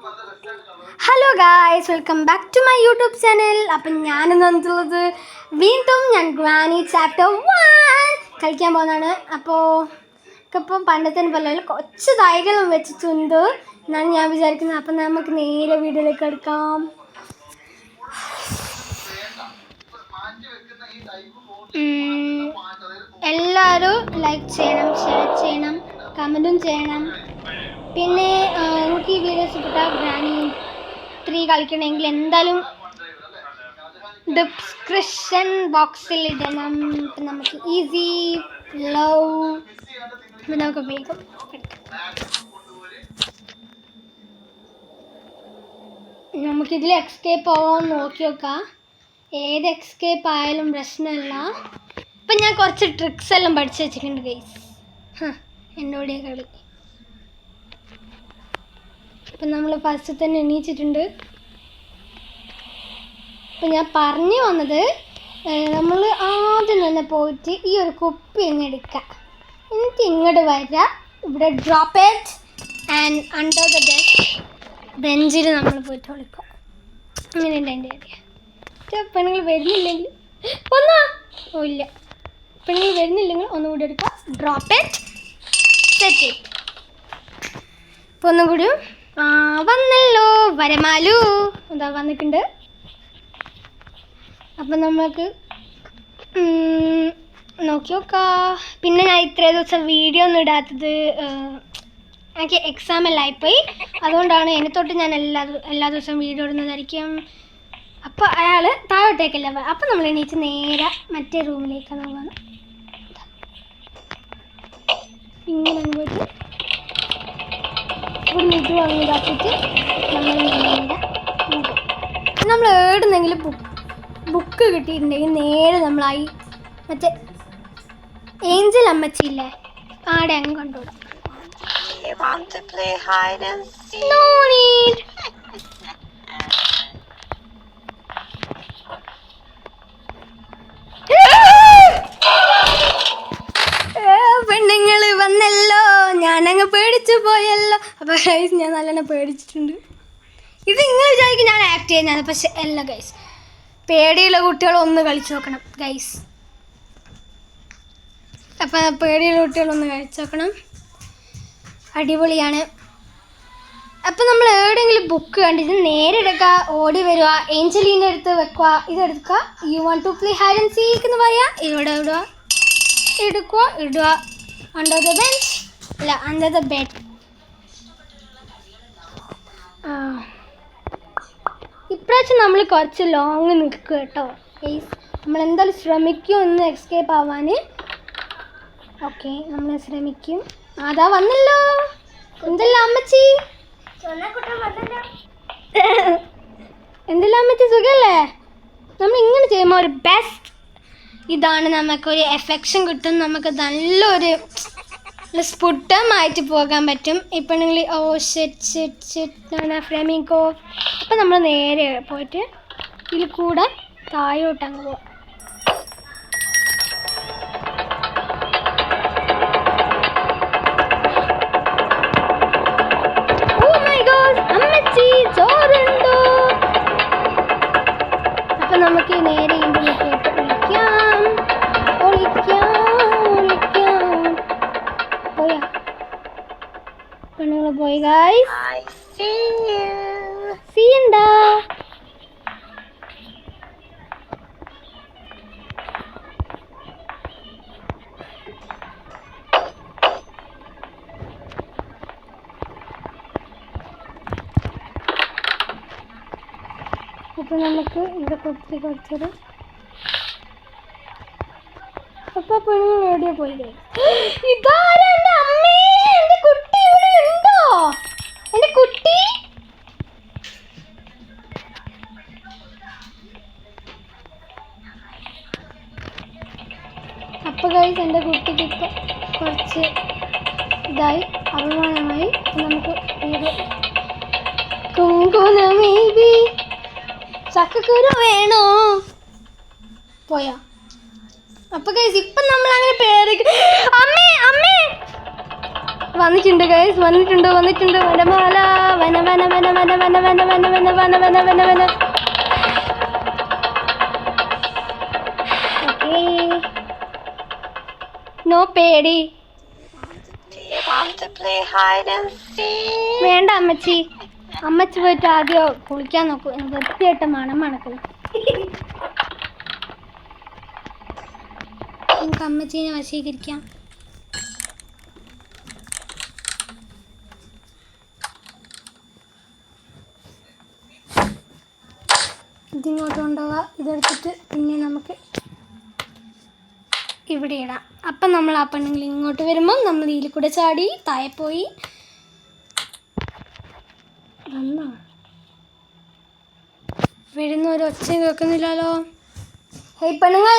Hello guys, welcome back to my YouTube channel. അപ്പം ഞാനെന്ന് വന്നിട്ടുള്ളത് വീണ്ടും ഞാൻ ഗ്രാനി ചാപ്റ്റർ 1 കളിക്കാൻ പോകുന്നതാണ്. അപ്പോൾ ഇപ്പം പണ്ടത്തെ പോലെ കുറച്ച് തൈകളും വെച്ചിട്ടുണ്ട് എന്നാണ് ഞാൻ വിചാരിക്കുന്നത്. അപ്പം നമുക്ക് നേരെ വീഡിയോയിലേക്ക് എടുക്കാം. എല്ലാവരും ലൈക്ക് ചെയ്യണം, ഷെയർ ചെയ്യണം, കമൻറ്റും ചെയ്യണം. പിന്നെ നമുക്ക് ഈ വീഡിയോ ഇഷ്ടപ്പെട്ടാൽ ഗ്രാനി 3 കളിക്കണമെങ്കിൽ എന്തായാലും ഡിസ്ക്രിപ്ഷൻ ബോക്സിൽ ഇടണം. ഇപ്പം നമുക്ക് ഈസി ലവ് നമുക്ക് വേഗം നമുക്കിതിൽ എക്സ്കേപ്പ് ആവാൻ നോക്കി നോക്കാം. ഏത് എക്സ്കേപ്പ് ആയാലും പ്രശ്നമില്ല. ഇപ്പം ഞാൻ കുറച്ച് ട്രിക്സ് എല്ലാം പഠിച്ചു വെച്ചിട്ടുണ്ട് ഗൈസ്. എന്നോട് കളി. അപ്പം നമ്മൾ ഫസ്റ്റ് തന്നെ എണീച്ചിട്ടുണ്ട്. അപ്പം ഞാൻ പറഞ്ഞു വന്നത് നമ്മൾ ആദ്യം തന്നെ പോയിട്ട് ഈ ഒരു കുപ്പി അങ്ങ് എടുക്കുക, എന്നിട്ട് ഇങ്ങോട്ട് വരിക, ഇവിടെ drop it and under the desk ബെഞ്ചിൽ നമ്മൾ പോയിട്ട് വിളിക്കുക. അങ്ങനെയുണ്ട് എൻ്റെ ഏരിയ. പെണ്ണുങ്ങൾ വരുന്നില്ലെങ്കിൽ ഇല്ല, പെണ്ണുങ്ങൾ വരുന്നില്ലെങ്കിൽ ഒന്നുകൂടി എടുക്കുക, ഡ്രോപ്പ് ഇറ്റ്, സെറ്റ് ഇറ്റ്. ഇപ്പോൾ ഒന്നും കൂടി വന്നല്ലോ വരമാലു എന്താ വന്നിട്ടുണ്ട്. അപ്പം നമുക്ക് നോക്കി നോക്കാം. പിന്നെ ഞാൻ ഇത്രയും ദിവസം വീഡിയോ ഒന്നും ഇടാത്തത് എനിക്ക് എക്സാം എല്ലാം ആയിപ്പോയി. അതുകൊണ്ടാണ് ഇനി തൊട്ട് ഞാൻ എല്ലാ ദിവസവും വീഡിയോ ഇടുന്നതായിരിക്കും. അപ്പോൾ അയാൾ താഴോട്ടേക്കല്ല. അപ്പം നമ്മൾ എണീച്ച് നേരെ മറ്റേ റൂമിലേക്കാണ് പോകുന്നത്. ഇങ്ങനെ അങ്ങോട്ട് ഇവിടെ ഇത് വാങ്ങിയിതാക്കിയിട്ട് നമ്മൾ എവിടുന്നെങ്കിലും ബുക്ക് കിട്ടിയിട്ടുണ്ടെങ്കിൽ നേരെ നമ്മളായി മറ്റേ ഏഞ്ചൽ അമ്മച്ചിയില്ലേ ആടെ അങ്ങ് കണ്ടുവിടാം. പെണ്ണുങ്ങൾ വന്നല്ലോ, ഞാനങ്ങ് പേടിച്ചു പോയല്ലോ. അപ്പോൾ ഗൈസ് ഞാൻ നല്ലോണം പേടിച്ചിട്ടുണ്ട്. ഇത് നിങ്ങൾ വിചാരിക്കും ഞാൻ ആക്ട് ചെയ്യുന്നതാണ്, പക്ഷെ അല്ല ഗൈസ്. പേടിയുള്ള കുട്ടികളൊന്ന് കളിച്ചു നോക്കണം ഗൈസ്. അപ്പം പേടിയുള്ള കുട്ടികളൊന്ന് കളിച്ചു നോക്കണം, അടിപൊളിയാണ്. അപ്പം നമ്മൾ എവിടെയെങ്കിലും ബുക്ക് കണ്ടിട്ട് നേരെ എടുക്കുക, ഓടി വരിക, ഏഞ്ചലീൻ്റെ അടുത്ത് വെക്കുക, ഇതെടുക്കുക. You want to play hide and seek എന്ന് പറയുക, ഇവിടെ ഇടുക, ഇടുക അണ്ടർ ദ ബെഞ്ച്, അല്ല അണ്ടർ ദ ബെഡ്. ഇപ്രാവശ്യം നമ്മൾ കുറച്ച് ലോങ് നിൽക്കുക കേട്ടോ ഗൈസ്. നമ്മളെന്തായാലും ശ്രമിക്കും ഒന്ന് എസ്കേപ്പ് ആവാൻ. ഓക്കെ, നമ്മൾ ശ്രമിക്കും. അതാ വന്നല്ലോ. എന്തെല്ലാം അമ്മച്ചി, എന്തെല്ലാം അമ്മച്ചി, സുഖല്ലേ? നമ്മൾ ഇങ്ങനെ ചെയ്യുമ്പോൾ ഒരു ബെസ്റ്റ് ഇതാണ്, നമുക്കൊരു എഫെക്ഷൻ കിട്ടും, നമുക്ക് നല്ലൊരു സ്ഫുടമായിട്ട് പോകാൻ പറ്റും. ഇപ്പം നിങ്ങൾ ഫ്ലെമിംഗോ. അപ്പം നമ്മൾ നേരെ പോയിട്ട് ഇതിൽ കൂടെ താഴോട്ട് അങ്ങ് പോകാം. അമ്മച്ചി ചോറുണ്ടോ? അപ്പം നമുക്ക് നേരെ ഇതിൽ പോയിട്ട് വിളിക്കാം. പെണ്ണുങ്ങൾ പോയി ഗൈസ്. സീ ഉണ്ടോ? അപ്പൊ നമുക്ക് ഇവിടെ കുറച്ചൊരു അപ്പൊ പെണ്ണുങ്ങൾ എവിടെയാ പോയി? ഇതാരാ? എൻ്റെ അമ്മേ, എൻ്റെ കുട്ടി ഇവിടെ ഉണ്ടോ? എൻ്റെ കുട്ടി അപ്പൊ ഗൈസ് എൻ്റെ കുട്ടിക്ക് ഇപ്പം കുറച്ച് ഇതായി, അപമാനമായി. നമുക്ക് കുങ്കുമേബി ചക്കക്കുരു വേണോ? പോയാ? അപ്പൊ ഗൈസ് ഇപ്പം നമ്മൾ അങ്ങനെ പേര് അമ്മേ വന്നിട്ടുണ്ട് ഗൈസ്, വന്നിട്ടുണ്ട്. വനമാല വന വന വന വന വന. നോ പേടി. വേണ്ട അമ്മച്ചി. അമ്മച്ചി പോയിട്ട് ആദ്യം കുളിക്കാൻ നോക്കൂ. വൃത്തിയായിട്ട് മണം മണക്കുന്നു. നമുക്ക് അമ്മച്ചീനെ വശീകരിക്കാം. ഇതിങ്ങോട്ട് കൊണ്ടുപോവുക. ഇതെടുത്തിട്ട് പിന്നെ നമുക്ക് ഇവിടെ ഇടാം. അപ്പം നമ്മൾ ആ പെണ്ണുങ്ങൾ ഇങ്ങോട്ട് വരുമ്പം നമ്മൾ ഇതിൽ കൂടെ ചാടി താഴെ പോയി. വരുന്ന ഒരു ഒച്ചയും കേൾക്കുന്നില്ലല്ലോ. ഹേയ് പെണ്ണുങ്ങൾ,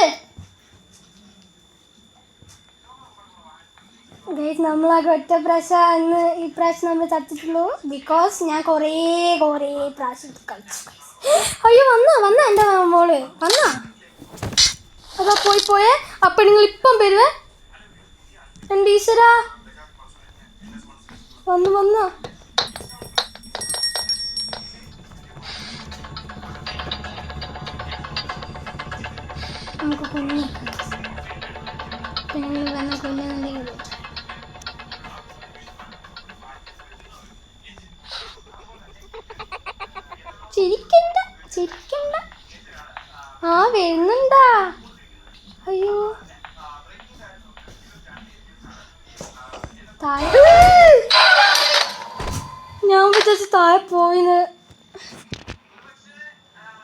നമ്മളാകെ ഒറ്റ പ്രാവശ്യം ഈ പ്രാവശ്യം നമ്മൾ ചത്തിട്ടുള്ളൂ. ബിക്കോസ് ഞാൻ കുറേ പ്രാവശ്യം കളിച്ചു. അയ്യോ വന്ന എൻ്റെ മോള് വന്നാ. അതാ പോയേ. അപ്പം നിങ്ങൾ ഇപ്പം വരുവേ. എൻ്റെ ഈശ്വരാ വന്നോ. നമുക്ക് കൊല്ലുന്നു. കൊല്ലുന്നുണ്ടെങ്കിൽ ചിരിക്കണ്ട. ആ വരുന്നുണ്ടാ. അയ്യോ ഞാൻ വിചാരിച്ചു താഴെ പോയിന്ന്.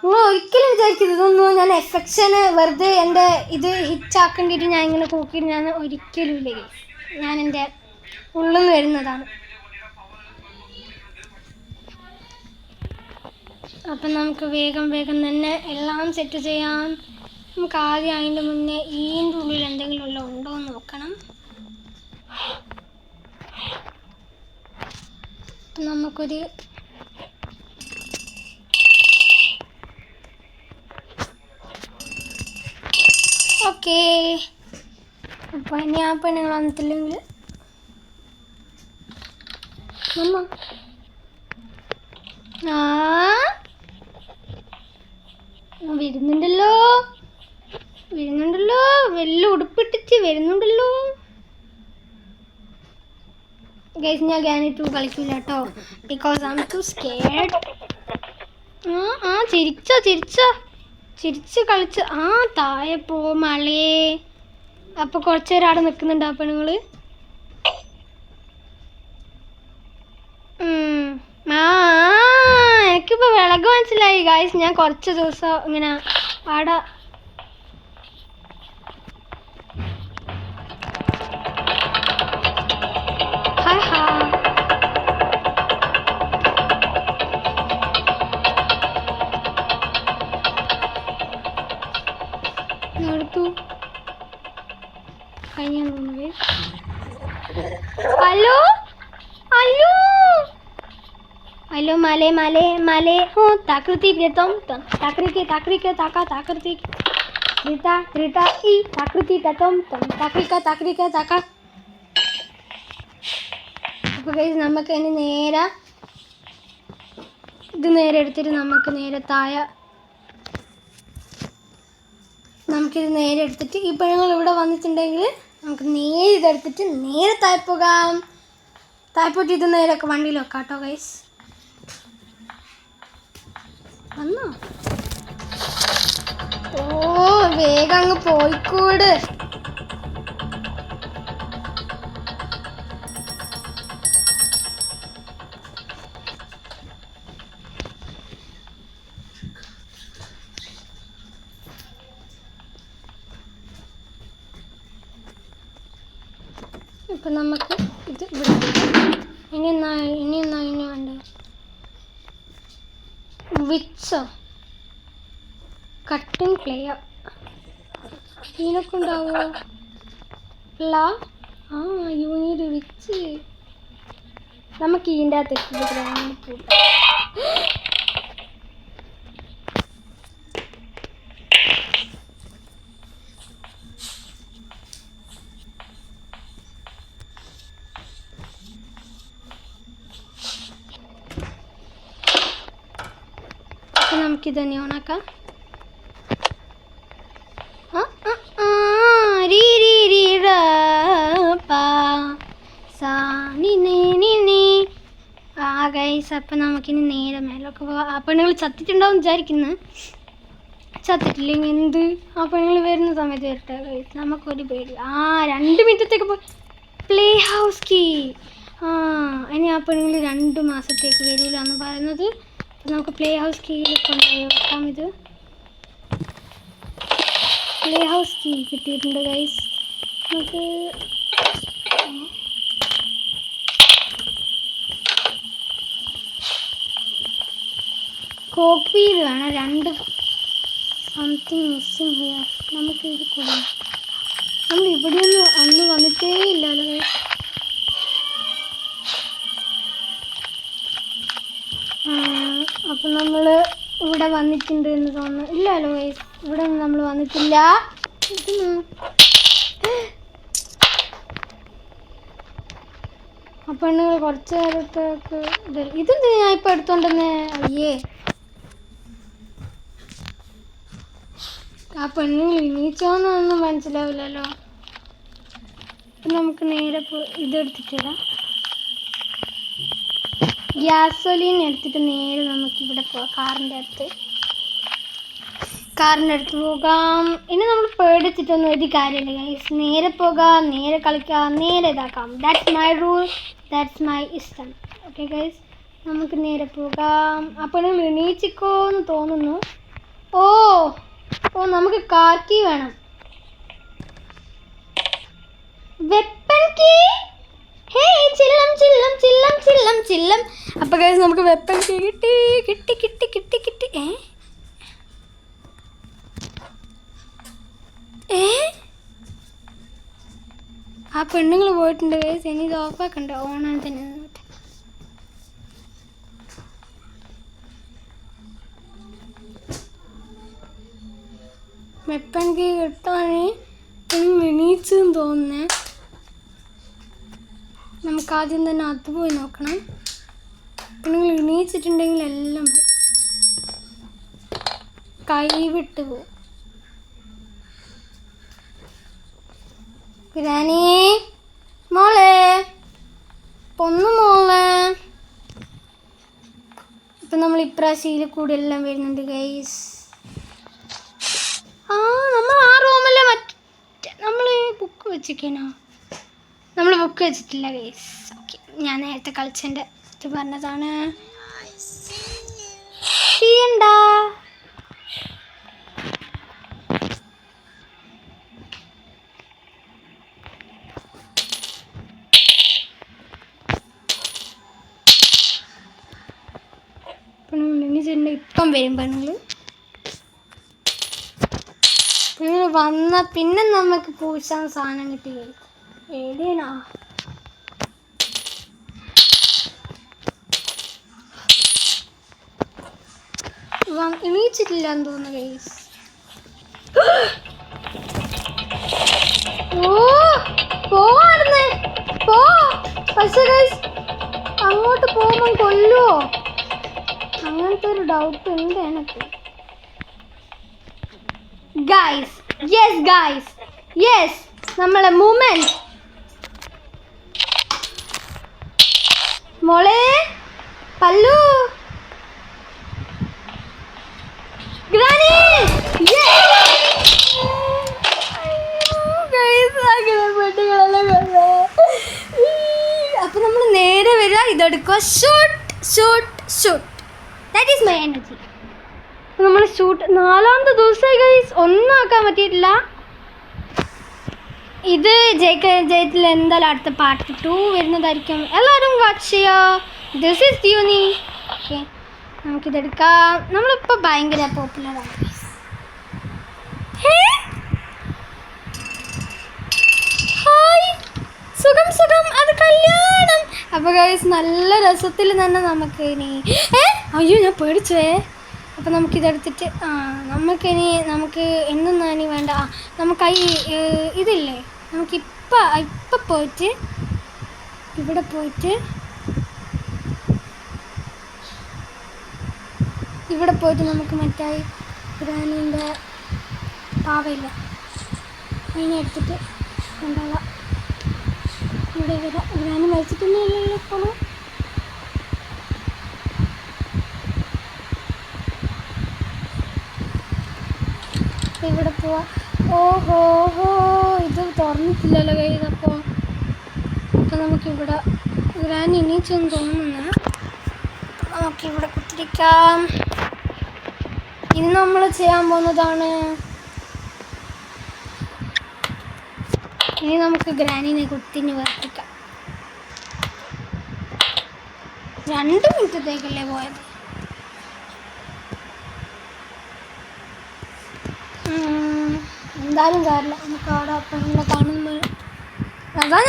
നിങ്ങൾ ഒരിക്കലും വിചാരിക്കരുത് ഇതൊന്നും ഞാൻ എഫെക്ഷന് വെറുതെ എൻ്റെ ഇത് ഹിറ്റാക്കേണ്ടിയിട്ട് ഞാൻ ഇങ്ങനെ കൂക്കിയിട്ട് ഞാൻ ഒരിക്കലും ഇല്ലേ. ഞാൻ എൻ്റെ ഉള്ളിൽ നിന്ന് വരുന്നതാണ്. അപ്പം നമുക്ക് വേഗം തന്നെ എല്ലാം സെറ്റ് ചെയ്യാം. നമുക്ക് ആദ്യം അതിൻ്റെ മുന്നേ ഈൻ്റെ ഉള്ളിൽ എന്തെങ്കിലും ഉണ്ടോ എന്ന് നോക്കണം. അപ്പം നമുക്കൊരു ഓക്കേ. അപ്പം ഇനി ആ പെണ്ണുങ്ങൾ വന്നിട്ടില്ലെങ്കിൽ വരുന്നുണ്ടല്ലോ വല്ല ഉടുപ്പിട്ടിട്ട് വരുന്നുണ്ടല്ലോ. ഗൈസ് ഞാൻ ഗ്യാനി 2 കളിക്കില്ല കേട്ടോ. Because I am too scared. ചിരിച്ച് കളിച്ച് താഴെ പോ മളേ. അപ്പോൾ കുറച്ച് നേരം അവിടെ നിൽക്കുന്നുണ്ട് ആ പെണ്ണുങ്ങൾ. എനിക്കിപ്പോൾ വിളക്ക് മനസ്സിലായി ഗൈസ്. ഞാൻ കുറച്ച് ദിവസം ഇങ്ങനെ അവിടെ എടുത്തു കഴിഞ്ഞ. ഹലോ മലേ ഹോ താകൃതി ബ്യതം താകൃതി താകൃതി ത്രിത ഈ താകൃതി തതം താകൃക താക. അപ്പോൾ ഗൈസ് നമുക്ക് ഇനി നേരെ എടുത്തിട്ട് നമുക്ക് നേരെ താഴെ നമുക്കിത് നേരെ എടുത്തിട്ട് ഈ പെണ്ണുങ്ങൾ ഇവിടെ വന്നിട്ടുണ്ടെങ്കിൽ നമുക്ക് നേരെ ഇതെടുത്തിട്ട് നേരെ താഴെ പോകാം. താഴെ പോയിട്ട് ഇത് നേരൊക്കെ വണ്ടിയിൽ വെക്കാം കേട്ടോ ഗൈസ്. വന്നോ? വേഗം അങ്ങ് പോയിക്കൂട്. ഇപ്പം നമുക്ക് ഇത് ഇനി വേണ്ട വിച്ചോ കട്ടിങ് പ്ലെയർ ഇതിനൊക്കെ ഉണ്ടാവുമോ? You need which. നമുക്ക് ഇതിൻ്റെ അകത്ത് നമുക്കിത് തന്നെ ഓണാക്കാം. ഗൈസ് അപ്പം നമുക്കിനി നേരെ മേലൊക്കെ പോവാം. ആ പെണ്ണുങ്ങൾ ചത്തിട്ടുണ്ടാവും വിചാരിക്കുന്നു. ചത്തിട്ടില്ലെങ്കിൽ എന്ത്, ആ പെണ്ണുങ്ങൾ വരുന്ന സമയത്ത് വരട്ടെ ഗൈസ്, നമുക്കൊരു പേടി. 2 മിനിറ്റത്തേക്ക് പ്ലേ ഹൗസ് കീ. ഇനി ആ പെണ്ണുങ്ങൾ 2 മാസത്തേക്ക് വരില്ല എന്ന് പറയുന്നത്. അപ്പം നമുക്ക് പ്ലേ ഹൗസ് കീയിൽ കൊണ്ടുപോയി വെക്കാം. ഇത് പ്ലേ ഹൗസ് കീ കിട്ടിയിട്ടുണ്ട് ഗൈസ്. നമുക്ക് കോപ്പിയിൽ വേണം 2 സംതിങ് മിസ്സിങ് ഹിയർ. നമുക്ക് ഇത് കൊടുക്കാം. നമ്മൾ ഇവിടെയൊന്നും അന്ന് വന്നിട്ടേ ഇല്ലല്ലോ ഗൈസ്. അപ്പം നമ്മൾ ഇവിടെ വന്നിട്ടുണ്ട് എന്ന് തോന്നുന്നു. ഇല്ലല്ലോ ഗൈസ്, ഇവിടെ ഒന്നും നമ്മൾ വന്നിട്ടില്ല. ആ പെണ്ണുങ്ങൾ കുറച്ച് നേരത്തേക്ക് ഇതെന്ത് ഞാൻ ഇപ്പം എടുത്തോണ്ടെന്നേ. അയ്യേ, ആ പെണ്ണുങ്ങൾ എണീച്ചോന്നൊന്നും മനസ്സിലാവില്ലല്ലോ. അപ്പം നമുക്ക് നേരെ ഇതെടുത്തിട്ടിടാം. ഗ്യാസോലിൻ എടുത്തിട്ട് നേരെ നമുക്കിവിടെ പോകാം. കാറിൻ്റെ അടുത്ത് പോകാം. ഇനി നമ്മൾ പേടിച്ചിട്ടൊന്നും ഒരു കാര്യമില്ല ഗൈസ്. നേരെ പോകാം, നേരെ കളിക്കാം, നേരെ ഇതാക്കാം. That's my rule, that's my ഇഷ്ടം. ഓക്കെ ഗൈസ്, നമുക്ക് നേരെ പോകാം. അപ്പോൾ നിങ്ങൾ എണീച്ചിക്കോന്ന് തോന്നുന്നു. ഓ നമുക്ക് കാർ കീ വേണം. Weapon key. ഹേ ചില്ലം ചില്ലം ചില്ലം ചില്ലം ചില്ലം. അപ്പോൾ ഗൈസ് നമുക്ക് വെപ്പൺ കീ കിട്ടി കിട്ടി കിട്ടി കിട്ടി കിട്ടി. ആ പെണ്ണുങ്ങൾ പോയിട്ടുണ്ട് ഗൈസ്. ഇനി ഇത് ഓഫാക്കണ്ട, ഓണാണ് തന്നെ. വെപ്പൺ കീ കിട്ടാൻ എണീച്ചെന്ന് തോന്നുന്നേ. നമുക്ക് ആദ്യം തന്നെ അത് പോയി നോക്കണം. നിങ്ങൾ എണീച്ചിട്ടുണ്ടെങ്കിൽ എല്ലാം കൈവിട്ട് പോകും. ഗ്രാനി മോളെ, പൊന്നു മോളെ. ഇപ്പം നമ്മൾ ഇപ്രാവശ്യം കൂടെ എല്ലാം വരുന്നുണ്ട് ഗൈസ്. നമ്മൾ ആ റൂമിലെ നമ്മൾ ബുക്ക് വെച്ചിരിക്കണോ? നമ്മൾ ബുക്ക് വെച്ചിട്ടില്ല ഗൈസ്. ഓക്കെ, ഞാൻ നേരത്തെ കളിച്ചതിൻ്റെ ഇത് പറഞ്ഞതാണ്. ചെയ്യണ്ടാ. ഇപ്പം വരും പെണ്ണുങ്ങൾ. വന്ന പിന്നെ നമുക്ക് പൂശാൻ സാധനം കിട്ടി. ഏടിയാണോ എണീച്ചിട്ടില്ല എന്ന് തോന്നുന്നു ഗൈസ്. പോവാടുന്നേ പോ. പക്ഷേ ഗൈസ് അങ്ങോട്ട് പോകുമ്പോൾ കൊല്ലുവോ? അങ്ങനത്തെ ഒരു ഡൗട്ട് ഉണ്ട് എനിക്ക് ഗൈസ്. യെസ് ഗൈസ്, യെസ്, നമ്മളെ മൂമെന്റ്. മോളെ പല്ലു ഗ്രാനി. അപ്പൊ നമ്മൾ നേരെ വരിക, ഇതെടുക്കുക, shoot shoot shoot. That is my energy. നമ്മൾ ഷൂട്ട് 4ാമത്തെ ദിവസമായി ഗൈസ്. ഒന്നും ആക്കാൻ പറ്റിയിട്ടില്ല. ഇത് ജയത്തിൽ എന്തായാലും അടുത്ത പാർട്ട് 2 വരുന്നതായിരിക്കും. എല്ലാവരും വാച്ച് ചെയ്യുക. ദിസ് ഈസ് ദ്യൂനി. ഓക്കെ, നമുക്കിതെടുക്കാം. നമ്മളിപ്പോൾ ഭയങ്കര പോപ്പുലറാണ്. ഹായ്, സുഖം സുഖം, അത് കല്യാണം. അപ്പോൾ ഗൈസ് നല്ല രസത്തിൽ തന്നെ നമുക്ക് ഇനി അയ്യോ ഞാൻ പേടിച്ചേ. അപ്പോൾ നമുക്കിതെടുത്തിട്ട് നമുക്ക് എന്നൊന്നും വേണ്ട. നമുക്ക് ഇതില്ലേ, നമുക്കിപ്പം പോയിട്ട് ഇവിടെ പോയിട്ട് ഇവിടെ പോയിട്ട് നമുക്ക് മറ്റായി ഗ്രാനീൻ്റെ പാവയില്ല അതിനെ എടുത്തിട്ട് കൊണ്ടുപോകാം. ഇവിടെ ഗ്രാനി മരിച്ചിട്ടൊന്നുമില്ലല്ലോ ഇപ്പോഴും. ഇവിടെ പോവാം. ഓഹോ ഹോ, ഇത് തുറന്നിട്ടില്ലല്ലോ കയ്യിൽ. അപ്പോൾ നമുക്കിവിടെ ഗ്രാനി എണീച്ചെന്ന് തോന്നുന്നു. നമുക്കിവിടെ കുത്തിരിക്കാം. ഇനി നമ്മൾ ചെയ്യാൻ പോകുന്നതാണ്, ഇനി നമുക്ക് ഗ്രാനിനെ കുത്തിഞ്ഞ് വർത്തിക്കാം. 2 മിനിറ്റത്തേക്കല്ലേ പോയത്. എന്തായാലും കാര്യമില്ല, നമുക്ക് അവിടെ പെണ്ണുങ്ങളെ കാണുമ്പോൾ അതാ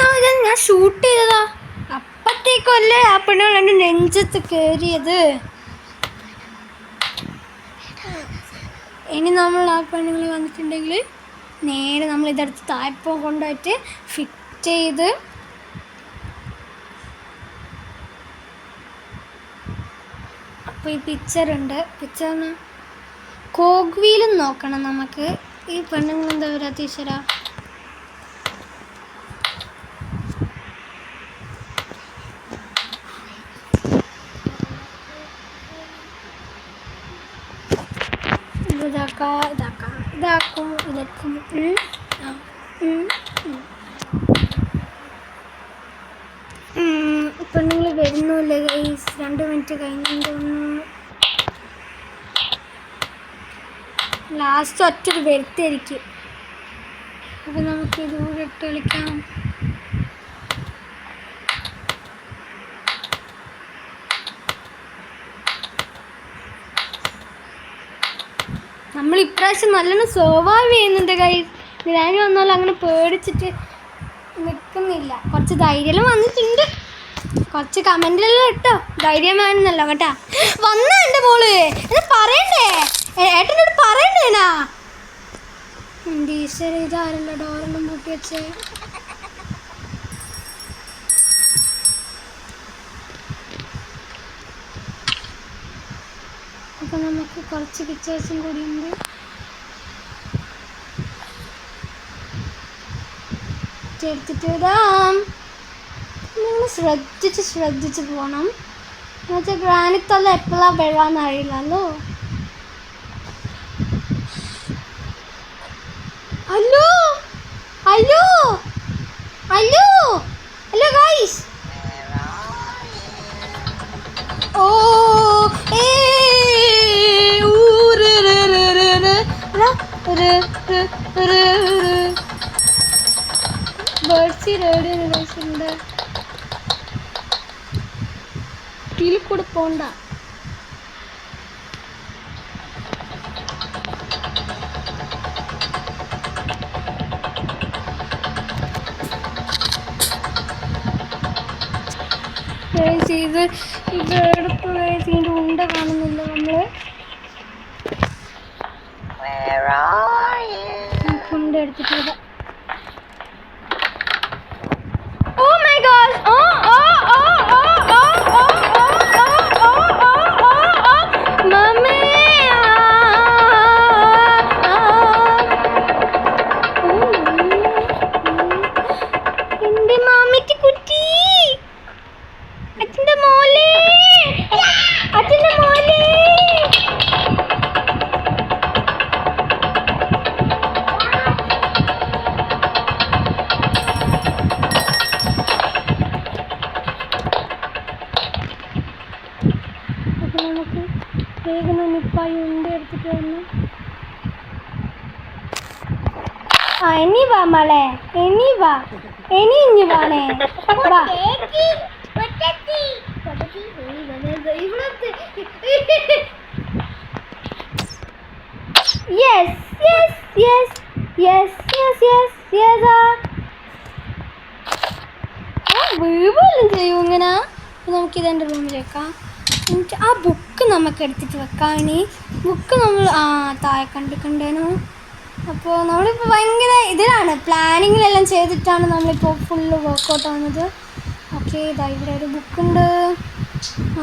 ഞാൻ ഷൂട്ട് ചെയ്തതാ. അപ്പത്തേക്കല്ലേ ആ പെണ്ണുങ്ങൾ എൻ്റെ നെഞ്ചത്ത് കയറിയത്. ഇനി നമ്മൾ ആ പെണ്ണുങ്ങൾ വന്നിട്ടുണ്ടെങ്കിൽ നേരെ നമ്മൾ ഇതെടുത്ത് തായ്പ കൊണ്ടുപോയിട്ട് ഫിറ്റ് ചെയ്ത് അപ്പോൾ ഈ പിക്ചറുണ്ട്. പിക്ചറിന് കോഗ് വീലും നോക്കണം നമുക്ക്. ഈ പെണ്ണുങ്ങൾ എന്താ പറയുക ടീച്ചറാ? ഇതാക്കും. പെണ്ണുങ്ങൾ വരുന്നില്ല ഗൈസ്. 2 മിനിറ്റ് കഴിഞ്ഞു. ലാസ്റ്റ് ഒറ്റൊരു വരുത്തായിരിക്കും. അപ്പം നമുക്ക് ഇതുകൂടെ ഇട്ട് കളിക്കാം. നമ്മൾ ഇപ്രാവശ്യം നല്ലോണം സർവൈവ് ചെയ്യുന്നുണ്ട് ഗൈസ്. ഗ്രാനി വന്നാലും അങ്ങനെ പേടിച്ചിട്ട് നിൽക്കുന്നില്ല. കുറച്ച് ധൈര്യം വന്നിട്ടുണ്ട്. കുറച്ച് കമൻറ്റിലെല്ലാം ഇട്ടോ ധൈര്യമാണെന്നല്ലോ കേട്ടാ. വന്ന എൻ്റെ മോള് എന്ന് പറയണ്ടേ, ഏട്ടനോട് പറയണ്ടേനാ. എൻ്റെ ഈശ്വര, ഇതാരല്ലോ ഡോറെല്ലാം പൂട്ടി വെച്ചേ. അപ്പം നമുക്ക് കുറച്ച് പിക്ചേഴ്സും കൂടി ഉണ്ട്. എടുത്തിട്ട് ഇടാം. നിങ്ങൾ ശ്രദ്ധിച്ച് പോകണം. എന്നുവെച്ചാൽ ഗ്രാനിത്തല്ല എപ്പോഴാണ് വെള്ളാന്ന് അറിയില്ലല്ലോ. Hello hello hello hello guys. ഓ ബേർഡ്സി റേഡിയുണ്ട്. ഇതിൽ കൂടെ പോണ്ട. ഇത് എടുത്ത് ഇതിൻ്റെ ഉണ്ട കാണുന്നില്ല നമ്മള്. ഉണ്ട എടുത്തിട്ട് Oh my gosh! Mummy! എൻ്റെ മാമിക്ക് കുട്ടി, അച്ഛൻ്റെ മോളെ, അച്ഛൻ്റെ മോളെ. നമുക്ക് വേഗം നിപ്പായി ഉണ്ട എടുത്തിട്ട് വന്നു. ഇനി വാ മോളെ, ഇനി വാണേ. വീഴുപോലും ചെയ്യും ഇങ്ങനെ. നമുക്കിതെൻ്റെ റൂമിൽ വെക്കാം. എന്നിട്ട് ആ ബുക്ക് നമുക്ക് എടുത്തിട്ട് വെക്കാം. ഇനി ബുക്ക് നമ്മൾ താഴെ കണ്ടിട്ടുണ്ടേനു. അപ്പോൾ നമ്മളിപ്പോൾ ഭയങ്കര ഇതിലാണ്, പ്ലാനിങ്ങിലെല്ലാം ചെയ്തിട്ടാണ് നമ്മളിപ്പോൾ ഫുള്ള് വർക്കൗട്ട് ആവുന്നത്. ഓക്കെ, ഇതാ ഇവിടെ ഒരു ബുക്കുണ്ട്.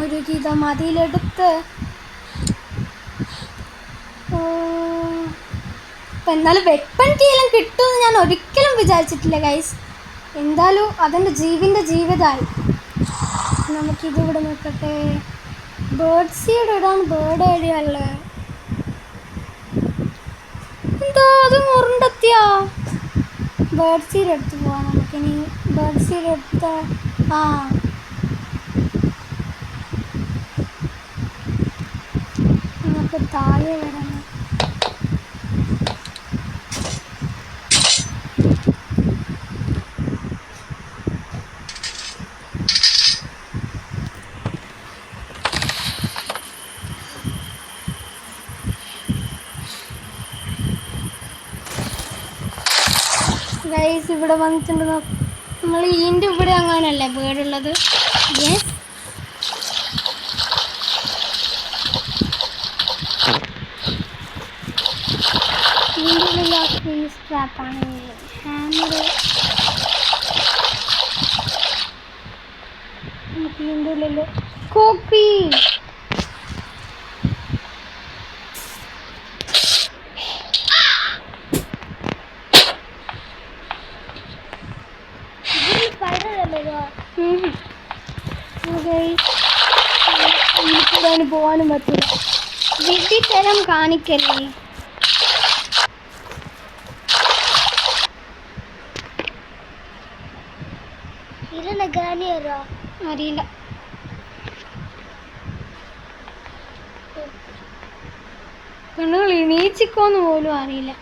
ഒരു ഗീത മതിയിലെടുത്ത് അപ്പം എന്നാലും വെപ്പൺ കീയെല്ലാം കിട്ടുമെന്ന് ഞാൻ ഒരിക്കലും വിചാരിച്ചിട്ടില്ല ഗൈസ്. എന്തായാലും അതെൻ്റെ ജീവിതമായി. നമുക്കിതിവിടെ നോക്കട്ടെ. ബേർഡ് സീഡ് ഇടാൻ ബേർഡ് ഐഡിയല്ലേ. എന്താ അത് മുറിണ്ടെത്തിയാ. ബേർഡ് സീഡ് എടുത്ത് പോവാം നമുക്കിനി. ബേർഡ് സീഡ് എടുത്ത നമുക്ക് താഴെ വരണം. ഗൈസ് ഇവിടെ വന്നിട്ടുണ്ട്. നമ്മൾ ഇതിൻ്റെ ഇവിടെ അങ്ങനെയല്ലേ ബേർഡുള്ളത്. യെസ്, ഇതിൻ്റെ ഉള്ളിൽ ആ ഫ്രീസ് ട്രാപ്പാണ്. ഹാമർ നമുക്ക് ഇതിൻ്റെ ഉള്ളിൽ കോപ്പി. പോവാനും പറ്റില്ല. വീട്ടിൽ തരം കാണിക്കല്ലേ. അറിയില്ല. പെണ്ണുങ്ങൾ എണീച്ചിക്കോന്ന് പോലും അറിയില്ല.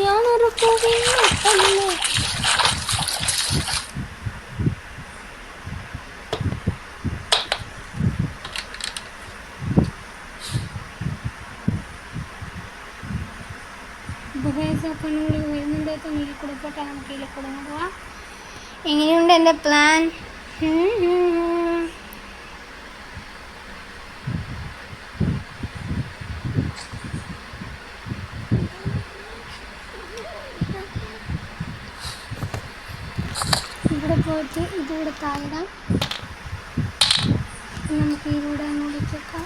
ഞാനൊരു പൂവില്ലേ. പെണ്ണുങ്ങൾ വരുന്നുണ്ട്. നീല കൂടെ പോട്ടെ, നമുക്ക് ഇതിൽ കൂടെ പോവാം. എങ്ങനെയുണ്ട് എൻ്റെ പ്ലാൻ? ഇവിടെ പോയിട്ട് ഇതിവിടെ താഴെടാം. നമുക്ക് ഇതിലൂടെ അങ്ങോട്ട് വെച്ചേക്കാം.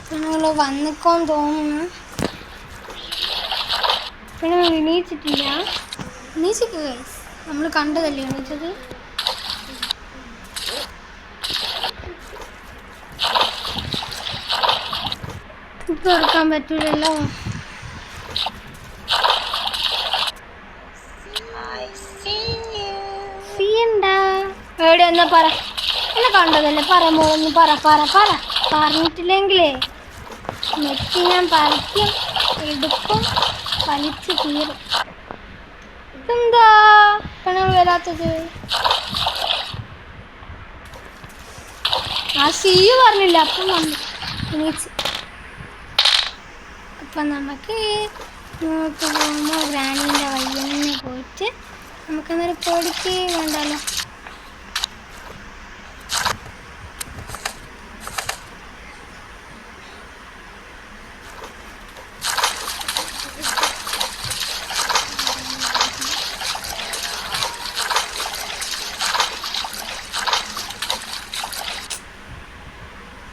പെണ്ണുങ്ങൾ വന്നിക്കോന്ന് തോന്നുന്നു. പെണ്ണുങ്ങൾ എണീച്ചിട്ടില്ല. എണീച്ചിട്ട് ഗൈസ് നമ്മൾ കണ്ടതല്ലേ എണീച്ചത്. ഇപ്പം എടുക്കാൻ പറ്റൂലല്ലോ. എവിടെ എന്നാ പറ. എന്നെ കണ്ടതല്ലേ. പറയുമ്പോഴൊന്ന് പറഞ്ഞിട്ടില്ലെങ്കിലേ നെറ്റി ഞാൻ പറിക്കും, എടുക്കും, വലിച്ച് തീരും. ഇതെന്താ പെണ്ണുങ്ങൾ വരാത്തത്? ആ സിയു പറഞ്ഞില്ല. അപ്പം വന്നു എണീച്ച്. അപ്പം നമുക്ക് പോകുമ്പോൾ ഗ്രാനീൻ്റെ വഴി തന്നെ പോയിട്ട് നമുക്കന്നേരം പൊടിക്ക് വേണ്ടല്ലോ.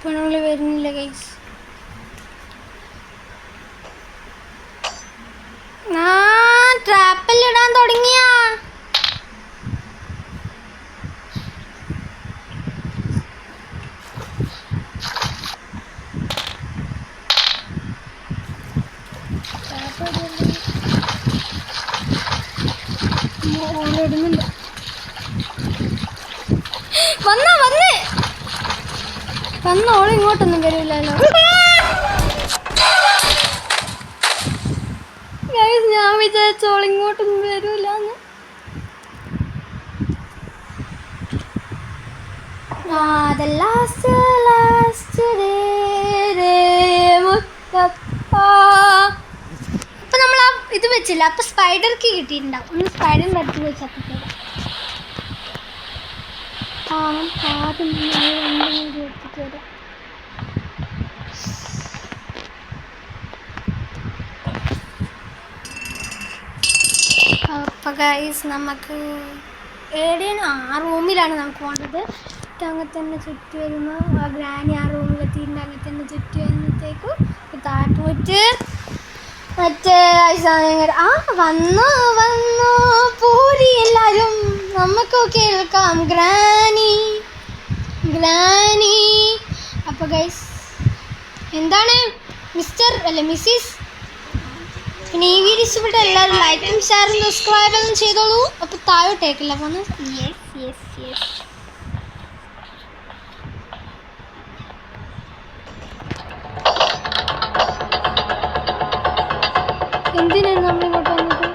പെണ്ണുങ്ങൾ വരുന്നില്ല ഗൈസ്. ട്രാപ്പിലിടാൻ തുടങ്ങിയ ഇടുന്നുണ്ട്. വന്നോള് ഇങ്ങോട്ടൊന്നും വരില്ലല്ലോ. ഞാൻ വിചാരിച്ചോള് ഇങ്ങോട്ടൊന്നും വരൂലെന്ന്. അപ്പൊ നമ്മൾ ഇത് വെച്ചില്ല. അപ്പൊ സ്പൈഡർക്ക് കിട്ടിയിട്ടുണ്ടാവും. ഒന്ന് സ്പൈഡറിന്റെ അടുത്ത് വെച്ചാൽ ആദ്യം എടുത്തിട്ട് വരാം. അപ്പോൾ ഗൈസ് നമുക്ക് എവിടെയാണ് ആ റൂമിലാണ് നമുക്ക് പോകേണ്ടത്. അങ്ങനെ തന്നെ ചുറ്റി വരുമ്പോൾ ആ ഗ്രാനി ആ റൂമിലെത്തിയിട്ട് അങ്ങനെ തന്നെ ചുറ്റി വരുമ്പോഴത്തേക്കും താഴോട്ട് പോയിട്ട് മറ്റേ ആ വന്നു വന്നു പൂരി എല്ലാവരും നമുക്ക് കേൾക്കാം ഗ്രാനി ഗ്രാനി. അപ്പോൾ ഗൈസ് എന്താണ് മിസ്റ്റർ അല്ല മിസ്സിസ്, പിന്നെ ഈ വീഡിയോ ഇഷ്ടപ്പെട്ട എല്ലാവരും ലൈക്കും ഷെയറും സബ്സ്ക്രൈബും ചെയ്തോളൂ. അപ്പോൾ താഴോട്ടേക്കില്ല പോന്ന്. Yes yes yes. എന്തിനാണ് നമ്മളിങ്ങോട്ട് വന്നത്?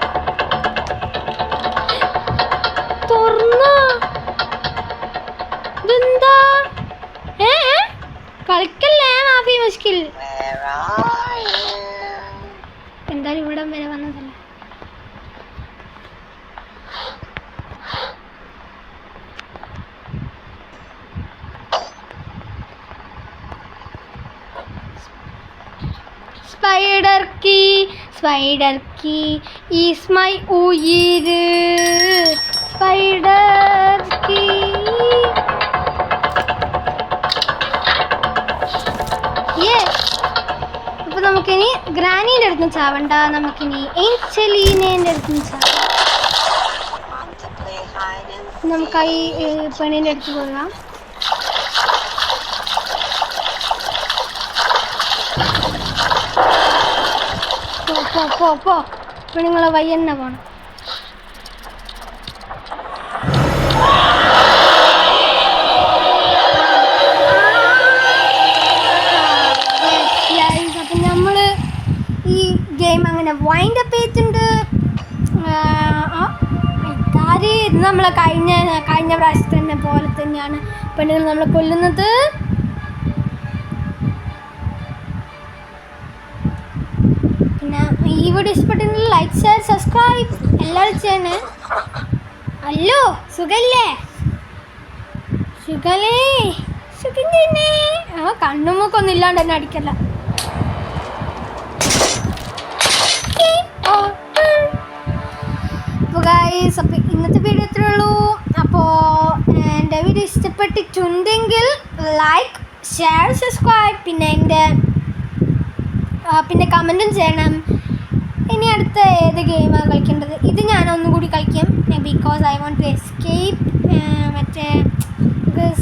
തുറന്നോ? ഇതെന്താ? കളിക്കല്ലേ മാഫി മുഷ്കിൽ. എന്തായാലും ഇവിടം വരെ വന്നതല്ല. സ്പൈഡർ കീ ഈസ് മൈ ഉയിര്. സ്പൈഡർ കീ അപ്പോൾ നമുക്കിനി ഗ്രാനീൻ്റെ അടുത്ത് ചാവണ്ട, നമുക്കിനി ഏഞ്ചലീനേൻ്റെ അടുത്ത് ചാവാം. നമുക്ക് ഈ പെണ്ണിൻ്റെ അടുത്ത് പോകാം. പോ പെണ്ണുങ്ങളെ വയ്യന്നെ പോണം. അപ്പം നമ്മൾ ഈ ഗെയിം അങ്ങനെ വൈൻഡ് അപ്പ് ചെയ്തിട്ടുണ്ട്. ഇത് നമ്മളെ കഴിഞ്ഞ പ്രാവശ്യത്തെ പോലെ തന്നെയാണ് പെണ്ണുങ്ങൾ നമ്മളെ കൊല്ലുന്നത്. പിന്നെ ഈ വീഡിയോ ഇഷ്ടപ്പെട്ടെങ്കിൽ ലൈക്ക് ഷെയർ സബ്സ്ക്രൈബ് എല്ലാവരും ചെയ്യണേ. അല്ലോ സുഖല്ലേ? സുഖം തന്നെ. കണ്ണുമൊക്കൊന്നും ഇല്ലാണ്ട് തന്നെ അടിക്കല്ല. അപ്പോൾ ഗൈസ്, അപ്പോൾ ഇന്നത്തെ വീഡിയോ ഇത്രയേ ഉള്ളൂ. അപ്പോൾ എൻ്റെ വീഡിയോ ഇഷ്ടപ്പെട്ടിട്ടുണ്ടെങ്കിൽ ലൈക്ക് ഷെയർ സബ്സ്ക്രൈബ് പിന്നെ കമൻറ്റും ചെയ്യണം. ഇനി അടുത്ത ഏത് ഗെയിമാണ് കളിക്കേണ്ടത്? ഇത് ഞാൻ ഒന്നുകൂടി കളിക്കും, because I want to escape. മറ്റേ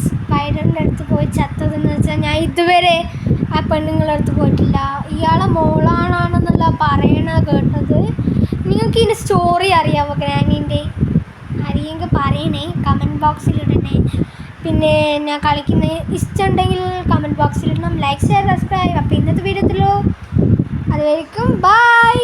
സ്പൈഡറിൻ്റെ അടുത്ത് പോയി ചത്തതെന്ന് വെച്ചാൽ ഞാൻ ഇതുവരെ ആ പെണ്ണുങ്ങളുടെ അടുത്ത് പോയിട്ടില്ല. ഇയാളെ മോളാണെന്നുള്ള കേട്ടത്. നിങ്ങൾക്ക് ഇതിൻ്റെ സ്റ്റോറി അറിയാമോ ഗ്രാനീൻ്റെ? അറിയെങ്കിൽ പറയണേ, കമൻറ്റ് ബോക്സിലിടണേ. പിന്നെ ഞാൻ കളിക്കുന്നത് ഇഷ്ടമുണ്ടെങ്കിൽ കമൻറ്റ് ബോക്സിലിടണം. Like share subscribe. അപ്പോൾ ഇന്നത്തെ വീഡിയോത്തിലോ അതുവരെയും ബൈ.